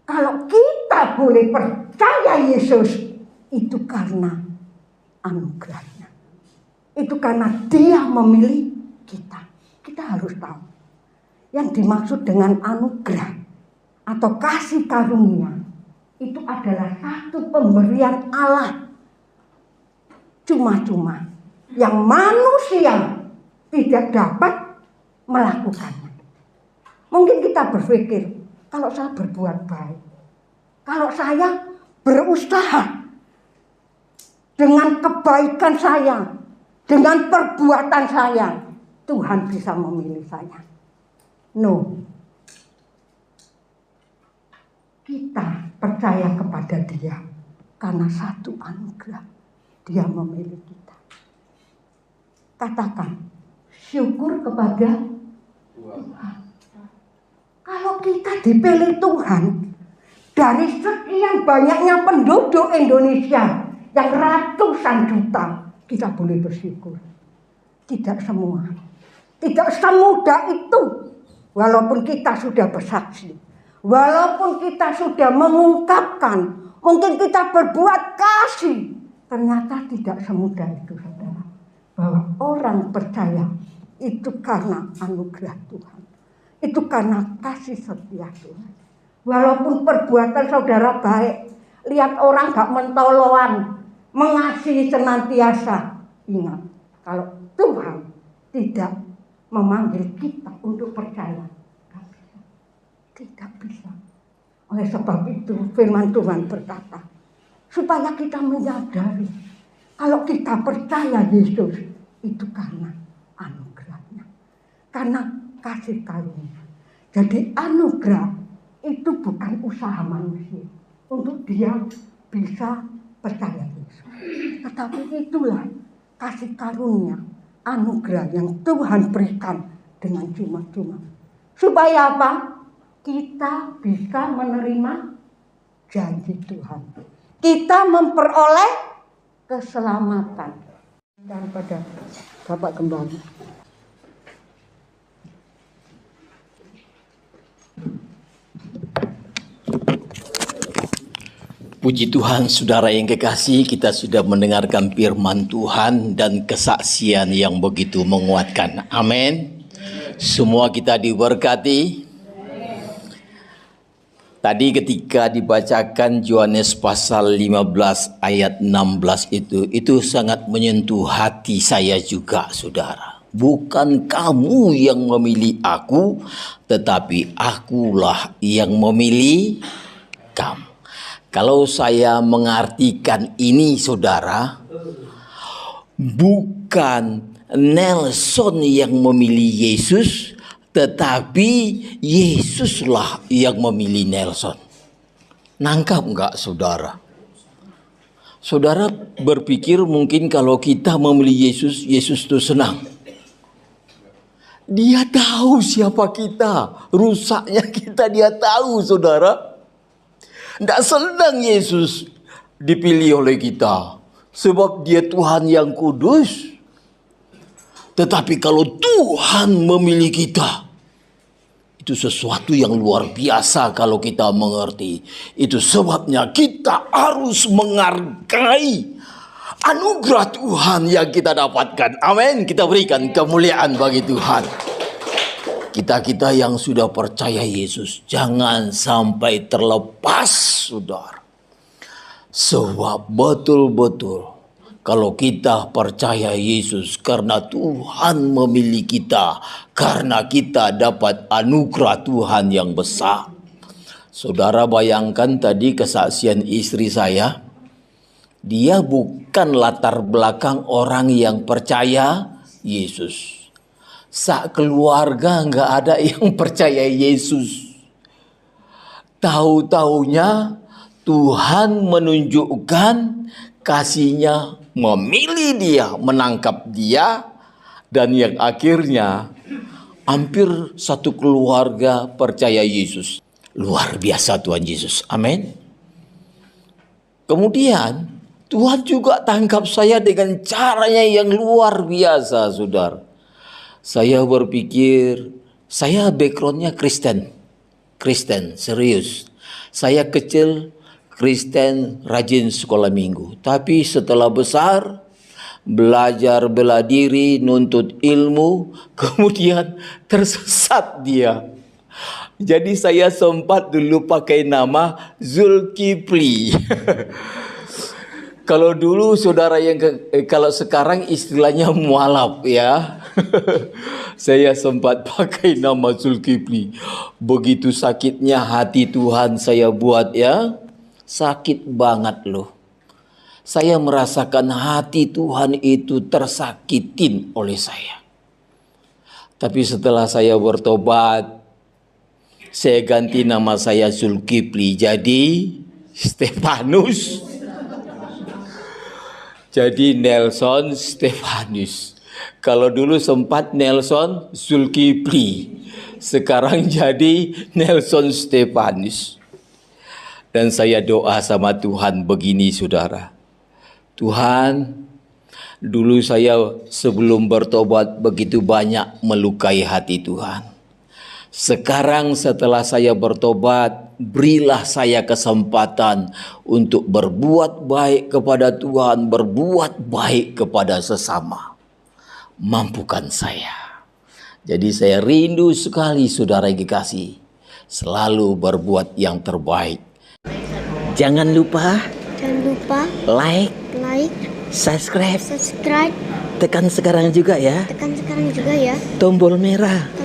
Kalau kita boleh percaya Yesus, itu karena anugerahnya. Itu karena Dia memilih kita. Kita harus tahu. Yang dimaksud dengan anugerah atau kasih karunia itu adalah satu pemberian Allah cuma-cuma yang manusia tidak dapat melakukannya. Mungkin kita berpikir, kalau saya berbuat baik, kalau saya berusaha dengan kebaikan saya, dengan perbuatan saya, Tuhan bisa memilih saya. No. Kita percaya kepada Dia karena satu anugerah. Dia memilih kita. Katakan, syukur kepada Tuhan. Kalau kita dipilih Tuhan, dari sekian banyaknya penduduk Indonesia yang ratusan juta, kita boleh bersyukur. Tidak semua. Tidak semudah itu. Walaupun kita sudah bersaksi. Walaupun kita sudah mengungkapkan. Mungkin kita berbuat kasih. Ternyata tidak semudah itu, saudara. Bahwa orang percaya itu karena anugerah Tuhan. Itu karena kasih setia Tuhan. Walaupun perbuatan saudara baik. Lihat orang gak mentoloan. Mengasihi senantiasa. Ingat, kalau Tuhan tidak memanggil kita untuk percaya, tidak bisa. Oleh sebab itu firman Tuhan berkata, supaya kita menyadari kalau kita percaya Yesus itu karena anugerahnya, karena kasih karunia. Jadi anugerah itu bukan usaha manusia untuk dia bisa percaya Yesus, tetapi itulah kasih karunia, anugerah yang Tuhan berikan dengan cuma-cuma. Supaya apa? Kita bisa menerima janji Tuhan. Kita memperoleh keselamatan. Dan pada Bapak Gembala. Puji Tuhan, saudara yang kekasih, kita sudah mendengarkan firman Tuhan dan kesaksian yang begitu menguatkan. Amin. Semua kita diberkati. Tadi ketika dibacakan Yohanes pasal 15 ayat 16 itu sangat menyentuh hati saya juga, saudara. Bukan kamu yang memilih aku, tetapi akulah yang memilih kamu. Kalau saya mengartikan ini, saudara, bukan Nelson yang memilih Yesus, tetapi Yesuslah yang memilih Nelson. Nangkap enggak, saudara? Saudara berpikir mungkin kalau kita memilih Yesus, Yesus itu senang. Dia tahu siapa kita, rusaknya kita dia tahu, saudara. Tidak senang Yesus dipilih oleh kita. Sebab dia Tuhan yang kudus. Tetapi kalau Tuhan memilih kita, itu sesuatu yang luar biasa kalau kita mengerti. Itu sebabnya kita harus menghargai anugerah Tuhan yang kita dapatkan. Amin. Kita berikan kemuliaan bagi Tuhan. Kita yang sudah percaya Yesus, jangan sampai terlepas, saudara. Sebab betul-betul kalau kita percaya Yesus karena Tuhan memilih kita, karena kita dapat anugerah Tuhan yang besar. Saudara bayangkan tadi kesaksian istri saya, dia bukan latar belakang orang yang percaya Yesus. Keluarga nggak ada yang percaya Yesus. Tahu-taunya Tuhan menunjukkan kasih-Nya, memilih dia, menangkap dia, dan yang akhirnya hampir satu keluarga percaya Yesus. Luar biasa Tuhan Yesus. Amin. Kemudian Tuhan juga tangkap saya dengan caranya yang luar biasa, saudara. Saya berpikir, saya backgroundnya Kristen, serius. Saya kecil Kristen, rajin sekolah minggu. Tapi setelah besar, belajar bela diri, nuntut ilmu, kemudian tersesat dia. Jadi saya sempat dulu pakai nama Zulkifli. Kalau dulu saudara kalau sekarang istilahnya mualaf ya. Saya sempat pakai nama Zulkifli. Begitu sakitnya hati Tuhan saya buat ya. Sakit banget loh. Saya merasakan hati Tuhan itu tersakitin oleh saya. Tapi setelah saya bertobat, saya ganti nama saya Zulkifli jadi Stefanus. Jadi Nelson Stefanus. Kalau dulu sempat Nelson Zulkifli, sekarang jadi Nelson Stefanus. Dan saya doa sama Tuhan begini saudara. Tuhan, dulu saya sebelum bertobat begitu banyak melukai hati Tuhan. Sekarang setelah saya bertobat, berilah saya kesempatan untuk berbuat baik kepada Tuhan, berbuat baik kepada sesama. Mampukan saya. Jadi saya rindu sekali saudara yang dikasihi, selalu berbuat yang terbaik. Jangan lupa like, subscribe. Tekan sekarang juga ya. Tombol merah.